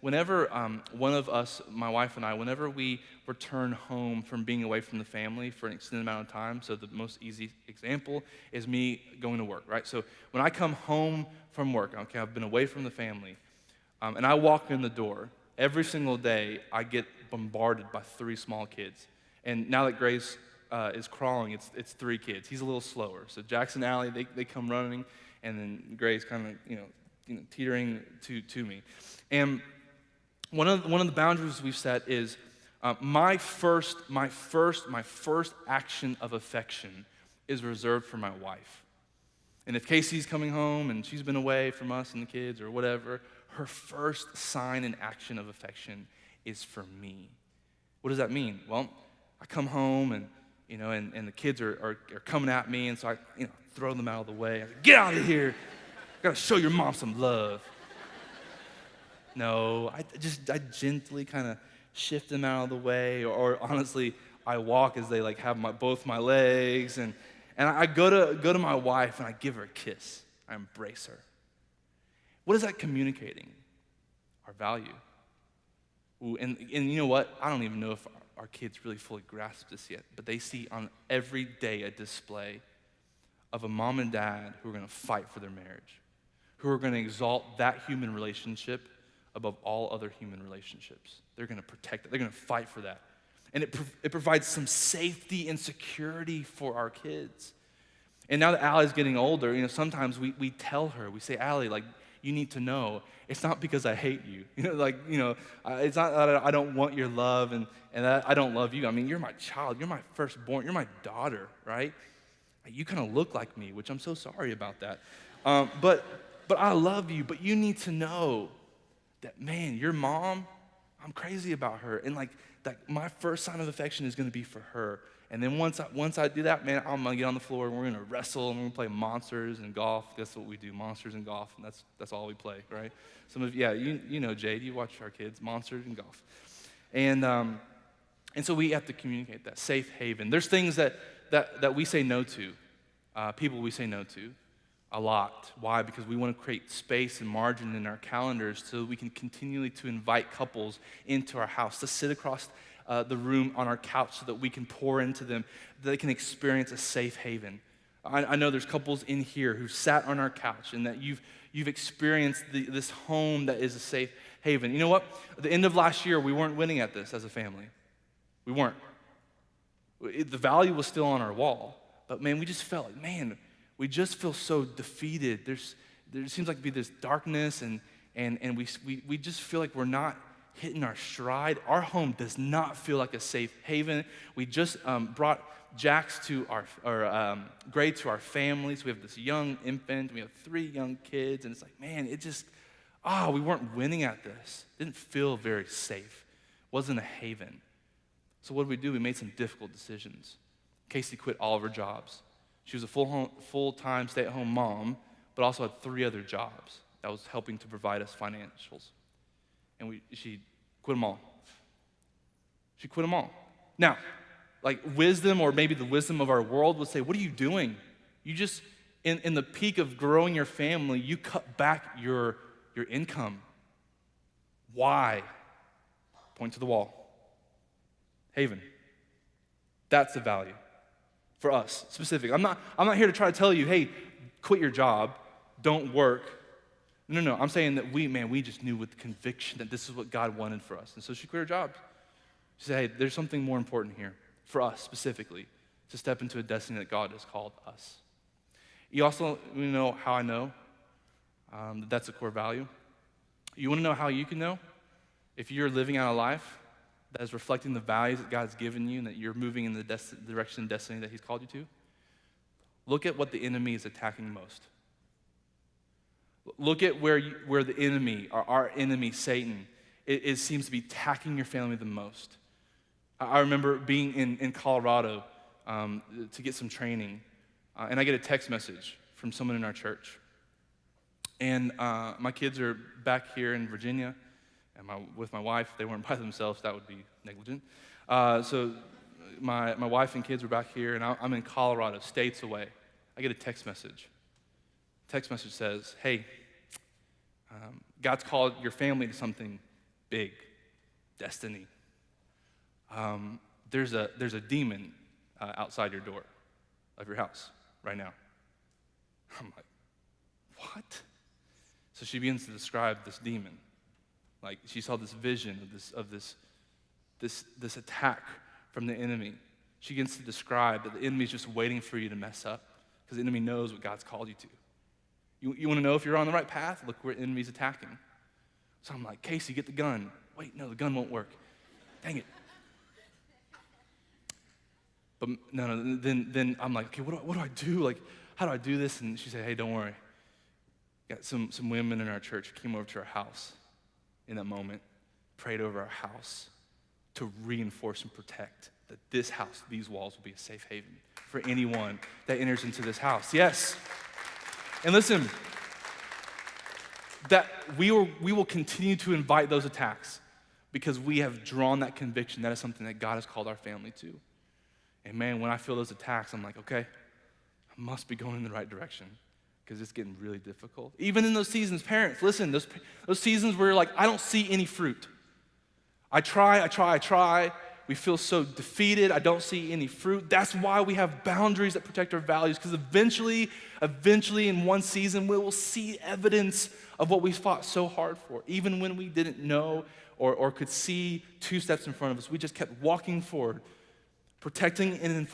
whenever one of us, my wife and I, whenever we return home from being away from the family for an extended amount of time. So the most easy example is me going to work, right? So when I come home from work, okay, I've been away from the family, and I walk in the door, every single day I get bombarded by 3 small kids. And now that Grace is crawling, it's 3 kids. He's a little slower. So Jackson and Allie, they come running, and then Grace kind of, teetering to me. And one of the boundaries we've set is my first action of affection is reserved for my wife. And if Casey's coming home and she's been away from us and the kids or whatever, her first sign and action of affection is for me. What does that mean? Well, I come home and the kids are coming at me, and so I throw them out of the way. I say, get out of here! I gotta show your mom some love. No, I gently kind of shift them out of the way, or honestly, I walk as they have both my legs, and I go to my wife and I give her a kiss. I embrace her. What is that communicating? Our value. Ooh, and you know what? I don't even know if our kids really fully grasp this yet, but they see on every day a display of a mom and dad who are going to fight for their marriage, who are going to exalt that human relationship above all other human relationships. They're going to protect it. They're going to fight for that. And it provides some safety and security for our kids. And now that Allie's getting older, sometimes we tell her, we say, Allie, you need to know, it's not because I hate you. It's not that I don't want your love and that I don't love you. I mean, you're my child. You're my firstborn. You're my daughter, right? You kind of look like me, which I'm so sorry about that. But I love you. But you need to know that, man, your mom, I'm crazy about her. And that my first sign of affection is going to be for her. And then once I do that, man, I'm going to get on the floor and we're going to wrestle and we're going to play monsters and golf. That's what we do, monsters and golf. And that's all we play, right? Some of you know Jade, you watch our kids, monsters and golf. And so we have to communicate that, safe haven. There's things that we say no to, people we say no to a lot. Why? Because we want to create space and margin in our calendars so we can continually to invite couples into our house, to sit across the room on our couch so that we can pour into them, that they can experience a safe haven. I know there's couples in here who sat on our couch and that you've experienced this home that is a safe haven. You know what? At the end of last year, we weren't winning at this as a family. We weren't. The value was still on our wall, but man, we just felt like, man, we just feel so defeated. There seems like to be this darkness, and we just feel like we're not hitting our stride. Our home does not feel like a safe haven. We just brought Jax to Gray to our families. We have this young infant. We have 3 young kids, and it's like, man, we weren't winning at this. It didn't feel very safe. It wasn't a haven. So what did we do? We made some difficult decisions. Casey quit all of her jobs. She was a full-time stay-at-home mom, but also had 3 other jobs that was helping to provide us financials. And she quit them all. She quit them all. Now, wisdom, or maybe the wisdom of our world would say, what are you doing? You just, in the peak of growing your family, you cut back your income. Why? Point to the wall. Haven. That's the value for us, specific. I'm not here to try to tell you, hey, quit your job, don't work. No. I'm saying that we just knew with conviction that this is what God wanted for us. And so she quit her job. She said, hey, there's something more important here for us specifically, to step into a destiny that God has called us. You also know how I know that that's a core value. You want to know how you can know? If you're living out a life that is reflecting the values that God's given you and that you're moving in the direction and destiny that He's called you to, look at what the enemy is attacking most. Look at where the enemy, or our enemy, Satan, it seems to be attacking your family the most. I remember being in Colorado to get some training, and I get a text message from someone in our church. And my kids are back here in Virginia, and with my wife. They weren't by themselves. That would be negligent. So my wife and kids were back here, and I'm in Colorado, states away. I get a text message. Text message says, hey, God's called your family to something big, destiny. There's a demon outside your door of your house right now. I'm like, what? So she begins to describe this demon. Like, she saw this vision of this this attack from the enemy. She begins to describe that the enemy is just waiting for you to mess up because the enemy knows what God's called you to. You want to know if you're on the right path? Look where the enemy's attacking. So I'm like, Casey, get the gun. Wait, no, the gun won't work. Dang it. But no, then I'm like, okay, what do I do? Like, how do I do this? And she said, hey, don't worry. Got some women in our church who came over to our house in that moment, prayed over our house to reinforce and protect that this house, these walls will be a safe haven for anyone that enters into this house. Yes. And listen, that we will continue to invite those attacks because we have drawn that conviction that is something that God has called our family to. And man, when I feel those attacks, I'm like, okay, I must be going in the right direction because it's getting really difficult. Even in those seasons, parents, listen, those seasons where you're like, I don't see any fruit. I try. We feel so defeated. I don't see any fruit. That's why we have boundaries that protect our values, because eventually in one season, we will see evidence of what we fought so hard for. Even when we didn't know or could see 2 steps in front of us, we just kept walking forward, protecting and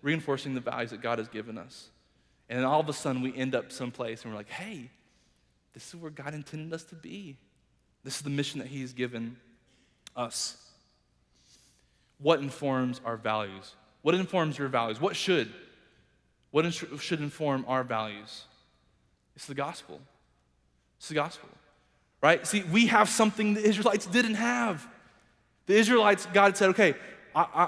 reinforcing the values that God has given us. And then all of a sudden, we end up someplace and we're like, hey, this is where God intended us to be. This is the mission that He's given us. What informs our values? What informs your values? What should inform our values? It's the gospel. It's the gospel, right? See, we have something the Israelites didn't have. The Israelites, God said, okay, I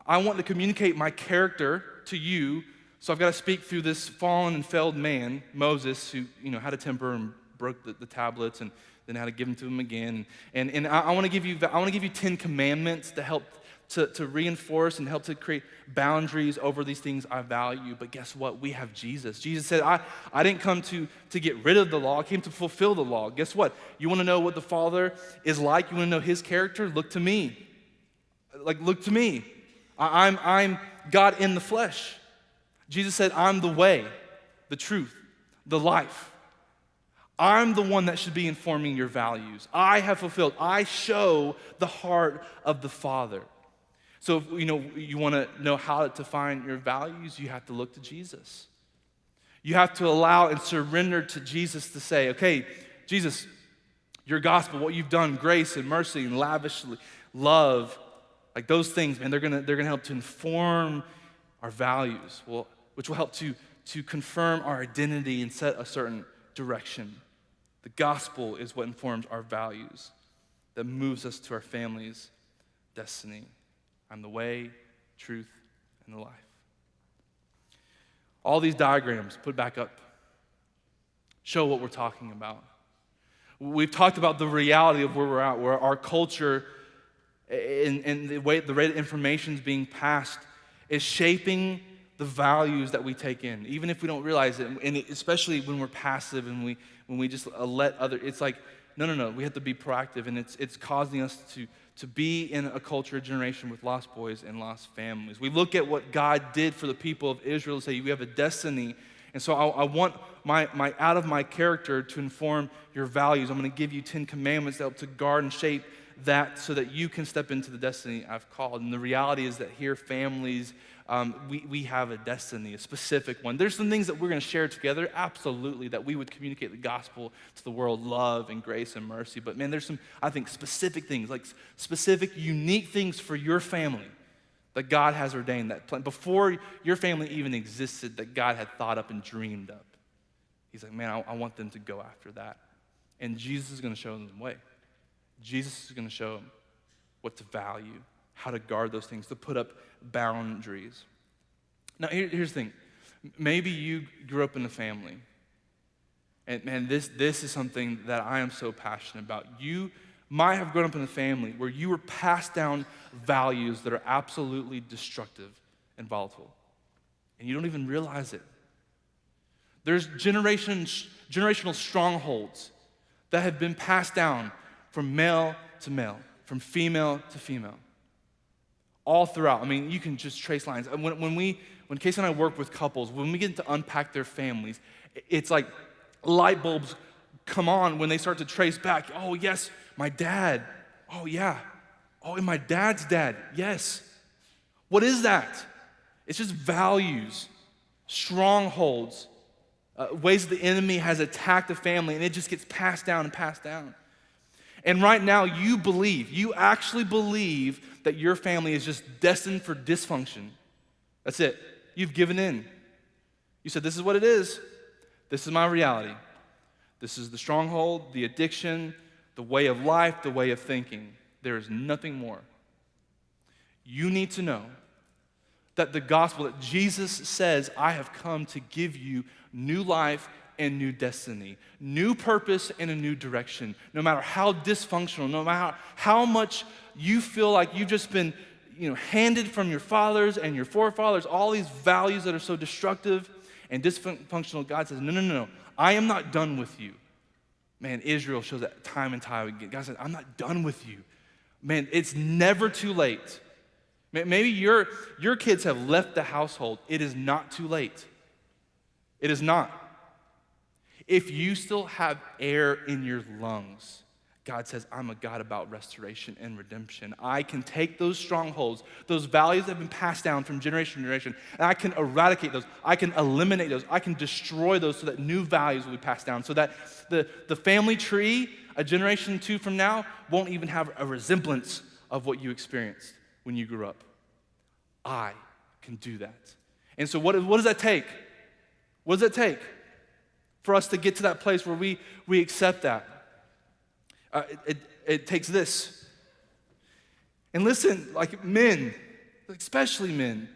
want to communicate my character to you, so I've got to speak through this fallen and failed man, Moses, who had a temper and broke the tablets, and then had to give them to him again. And I want to give you 10 commandments to help to reinforce and help to create boundaries over these things I value. But guess what? We have Jesus. Jesus said, I didn't come to get rid of the law. I came to fulfill the law. Guess what? You want to know what the Father is like? You want to know His character? Look to me. Look to me. I'm God in the flesh. Jesus said, I'm the way, the truth, the life. I'm the one that should be informing your values. I have fulfilled. I show the heart of the Father. So if you want to know how to find your values, you have to look to Jesus. You have to allow and surrender to Jesus to say, okay, Jesus, your gospel, what you've done, grace and mercy and lavishly love, like those things, man, they're gonna help to inform our values, which will help to confirm our identity and set a certain direction. The gospel is what informs our values, that moves us to our family's destiny. I'm the way, truth, and the life. All these diagrams, put back up, show what we're talking about. We've talked about the reality of where we're at, where our culture and the rate of information is being passed is shaping the values that we take in, even if we don't realize it, and especially when we're passive and when we just let other, it's like, no, we have to be proactive, and it's causing us to be in a culture, a generation with lost boys and lost families. We look at what God did for the people of Israel and say, you have a destiny, and so I want my out of my character to inform your values. I'm going to give you 10 commandments that help to guard and shape that so that you can step into the destiny I've called. And the reality is that here, families, we have a destiny, a specific one. There's some things that we're going to share together, absolutely, that we would communicate the gospel to the world, love and grace and mercy. But man, there's some, I think, specific things, like specific, unique things for your family that God has ordained, that plan before your family even existed, that God had thought up and dreamed up. He's like, man, I want them to go after that. And Jesus is going to show them the way. Jesus is going to show them what to value, how to guard those things, to put up boundaries. Now, here's the thing. Maybe you grew up in a family, and man, this is something that I am so passionate about. You might have grown up in a family where you were passed down values that are absolutely destructive and volatile, and you don't even realize it. There's generational strongholds that have been passed down from male to male, from female to female, all throughout. I mean, you can just trace lines. When Casey and I work with couples, when we get to unpack their families, it's like light bulbs come on when they start to trace back. Oh, yes, my dad. Oh, yeah. Oh, and my dad's dad, yes. What is that? It's just values, strongholds, ways the enemy has attacked the family, and it just gets passed down and passed down. And right now, you actually believe that your family is just destined for dysfunction. That's it. You've given in. You said, this is what it is. This is my reality. This is the stronghold, the addiction, the way of life, the way of thinking. There is nothing more. You need to know that the gospel, that Jesus says, I have come to give you new life and new destiny, new purpose and a new direction. No matter how dysfunctional, no matter how much you feel like you've just been handed from your fathers and your forefathers, all these values that are so destructive and dysfunctional, God says, no, I am not done with you. Man, Israel shows that time and time again. God says, I'm not done with you. Man, it's never too late. Maybe your kids have left the household. It is not too late. It is not. If you still have air in your lungs, God says, I'm a God about restoration and redemption. I can take those strongholds, those values that have been passed down from generation to generation, and I can eradicate those. I can eliminate those. I can destroy those so that new values will be passed down, so that the family tree, a generation or two from now, won't even have a resemblance of what you experienced when you grew up. I can do that. And so what does that take? What does it take for us to get to that place where we accept that? It takes this. And listen, like men, especially men,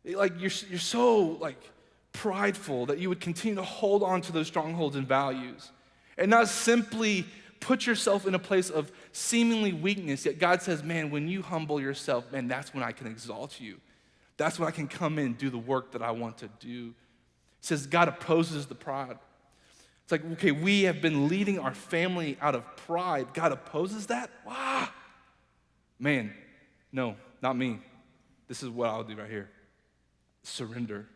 like you're so like prideful that you would continue to hold on to those strongholds and values and not simply put yourself in a place of seemingly weakness. Yet God says, man, when you humble yourself, man, that's when I can exalt you. That's when I can come in and do the work that I want to do. It says God opposes the pride. It's like, okay, we have been leading our family out of pride. God opposes that? Wow. Man, no, not me. This is what I'll do right here. Surrender.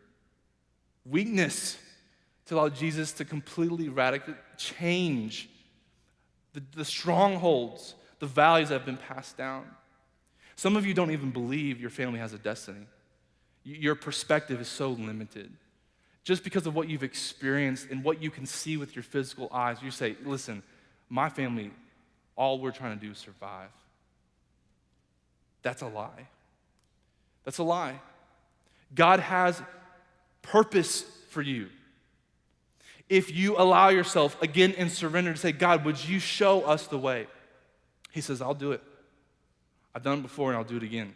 Weakness to allow Jesus to completely, radically change the strongholds, the values that have been passed down. Some of you don't even believe your family has a destiny. Your perspective is so limited. Just because of what you've experienced and what you can see with your physical eyes, you say, listen, my family, all we're trying to do is survive. That's a lie. That's a lie. God has purpose for you. If you allow yourself, again, in surrender to say, God, would you show us the way? He says, I'll do it. I've done it before and I'll do it again.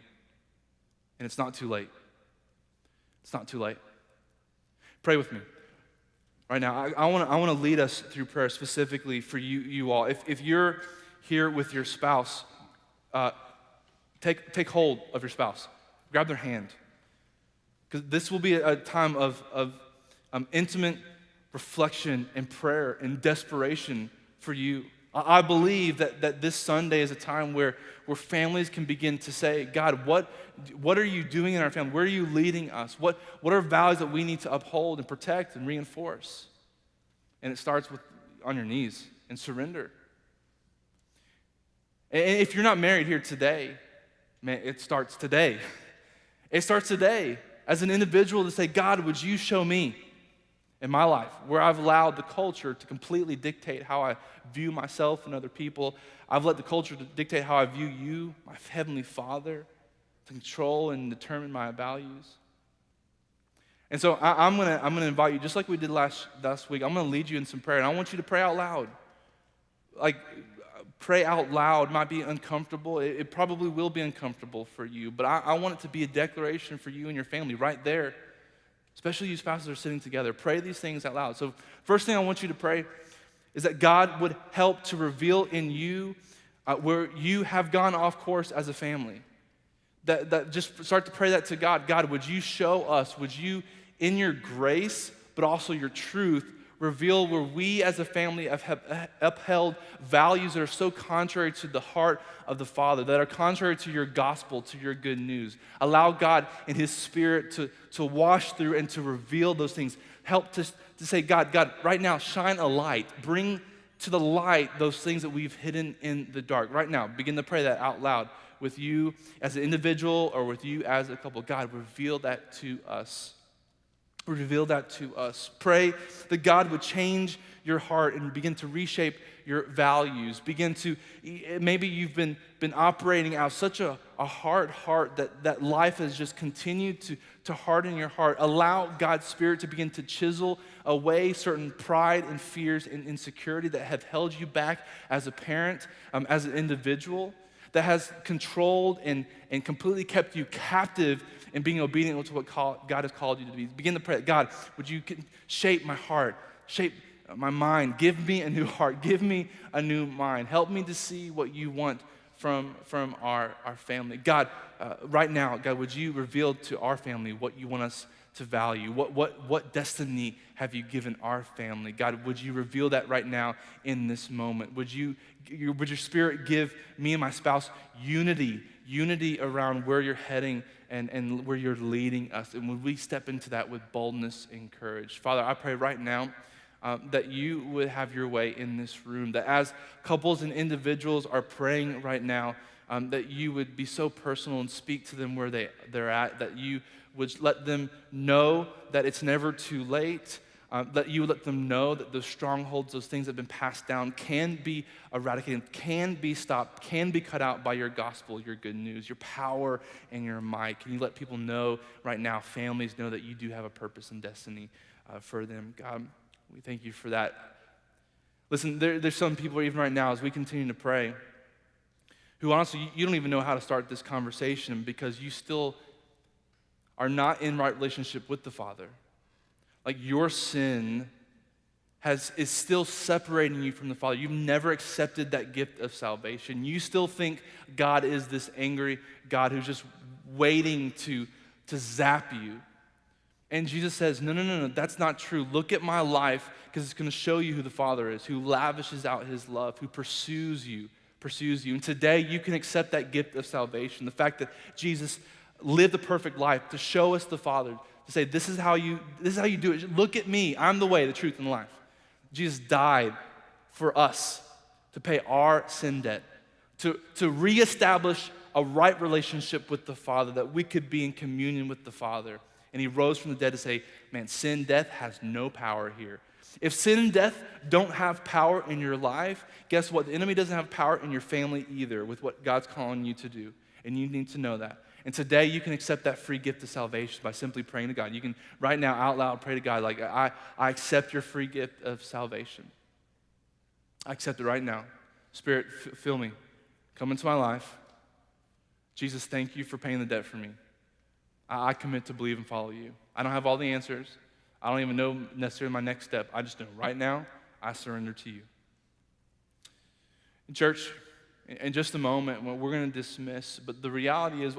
And it's not too late. It's not too late. Pray with me. Right now, I want to lead us through prayer specifically for you all. If you're here with your spouse, take hold of your spouse. Grab their hand. Because this will be a time of intimate reflection and prayer and desperation for you. I believe that this Sunday is a time where families can begin to say, God, what are you doing in our family? Where are you leading us? What are values that we need to uphold and protect and reinforce? And it starts with on your knees and surrender. And if you're not married here today, man, it starts today. It starts today as an individual to say, God, would you show me in my life where I've allowed the culture to completely dictate how I view myself and other people. I've let the culture to dictate how I view you, my Heavenly Father, to control and determine my values. And so I'm gonna invite you, just like we did last week, I'm gonna lead you in some prayer, and I want you to pray out loud. Like, pray out loud might be uncomfortable. It probably will be uncomfortable for you, but I want it to be a declaration for you and your family right there. Especially you spouses are sitting together. Pray these things out loud. So first thing I want you to pray is that God would help to reveal in you where you have gone off course as a family. That just start to pray that to God. God, would you show us, would you, in your grace, but also your truth, reveal where we as a family have upheld values that are so contrary to the heart of the Father, that are contrary to your gospel, to your good news. Allow God in His Spirit to wash through and to reveal those things. Help to say, God, right now, shine a light. Bring to the light those things that we've hidden in the dark. Right now, begin to pray that out loud with you as an individual or with you as a couple. God, reveal that to us. Reveal that to us. Pray that God would change your heart and begin to reshape your values. Begin to, maybe you've been operating out of such a hard heart that life has just continued to harden your heart. Allow God's Spirit to begin to chisel away certain pride and fears and insecurity that have held you back as a parent, as an individual, that has controlled and completely kept you captive in being obedient to what God has called you to be. Begin to pray, God, would you shape my heart, shape my mind, give me a new heart, give me a new mind. Help me to see what you want from our family. God, right now, God, would you reveal to our family what you want us to value? What destiny have you given our family? God, would you reveal that right now in this moment? Would your Spirit give me and my spouse unity around where you're heading and where you're leading us? And would we step into that with boldness and courage? Father, I pray right now that you would have your way in this room, that as couples and individuals are praying right now, that you would be so personal and speak to them where they're at, that you would let them know that it's never too late, that you would let them know that those strongholds, those things that have been passed down can be eradicated, can be stopped, can be cut out by your gospel, your good news, your power and your might. Can you let people know right now, families know that you do have a purpose and destiny for them? God, we thank you for that. Listen, there's some people even right now as we continue to pray who honestly, you don't even know how to start this conversation because you still are not in right relationship with the Father. Like your sin is still separating you from the Father. You've never accepted that gift of salvation. You still think God is this angry God who's just waiting to zap you. And Jesus says, no, that's not true. Look at my life because it's going to show you who the Father is, who lavishes out his love, who pursues you. And today you can accept that gift of salvation. The fact that Jesus lived a perfect life to show us the Father, to say, this is how you do it. Look at me. I'm the way, the truth, and the life. Jesus died for us to pay our sin debt, to reestablish a right relationship with the Father, that we could be in communion with the Father. And he rose from the dead to say, man, sin, death has no power here. If sin and death don't have power in your life, guess what? The enemy doesn't have power in your family either with what God's calling you to do. And you need to know that. And today you can accept that free gift of salvation by simply praying to God. You can right now out loud pray to God like, I accept your free gift of salvation. I accept it right now. Spirit, fill me. Come into my life. Jesus, thank you for paying the debt for me. I commit to believe and follow you. I don't have all the answers. I don't even know necessarily my next step. I just know right now, I surrender to you. Church, in just a moment, we're going to dismiss, but the reality is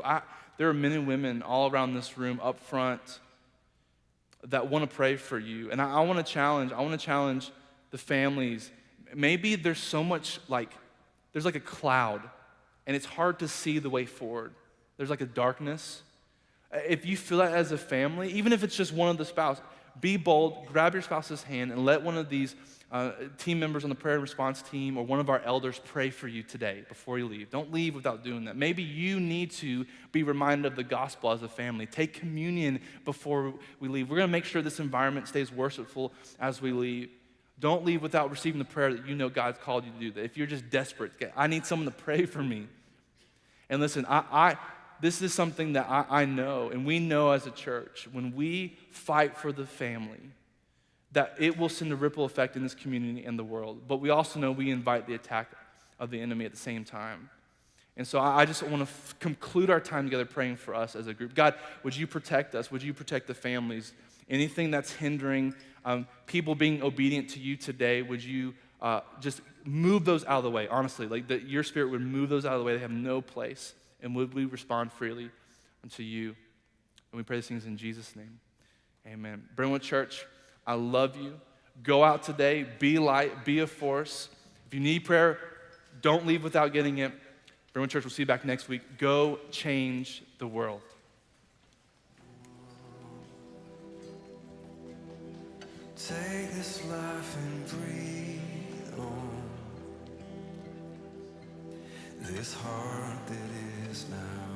there are men and women all around this room up front that want to pray for you. And I want to challenge the families. Maybe there's so much there's like a cloud, and it's hard to see the way forward. There's like a darkness. If you feel that as a family, even if it's just one of the spouse, be bold, grab your spouse's hand, and let one of these team members on the prayer and response team or one of our elders pray for you today before you leave. Don't leave without doing that. Maybe you need to be reminded of the gospel as a family. Take communion before we leave. We're going to make sure this environment stays worshipful as we leave. Don't leave without receiving the prayer that you know God's called you to do. That if you're just desperate, I need someone to pray for me. And listen, this is something that I know, and we know as a church, when we fight for the family, that it will send a ripple effect in this community and the world. But we also know we invite the attack of the enemy at the same time. And so I just want to conclude our time together praying for us as a group. God, would you protect us? Would you protect the families? Anything that's hindering people being obedient to you today, would you just move those out of the way, honestly, like that your Spirit would move those out of the way. They have no place. And would we respond freely unto you? And we pray these things in Jesus' name. Amen. Waymaker.Church, I love you. Go out today, be light, be a force. If you need prayer, don't leave without getting it. Waymaker.Church, we'll see you back next week. Go change the world. Take this life and breathe on. This heart that is now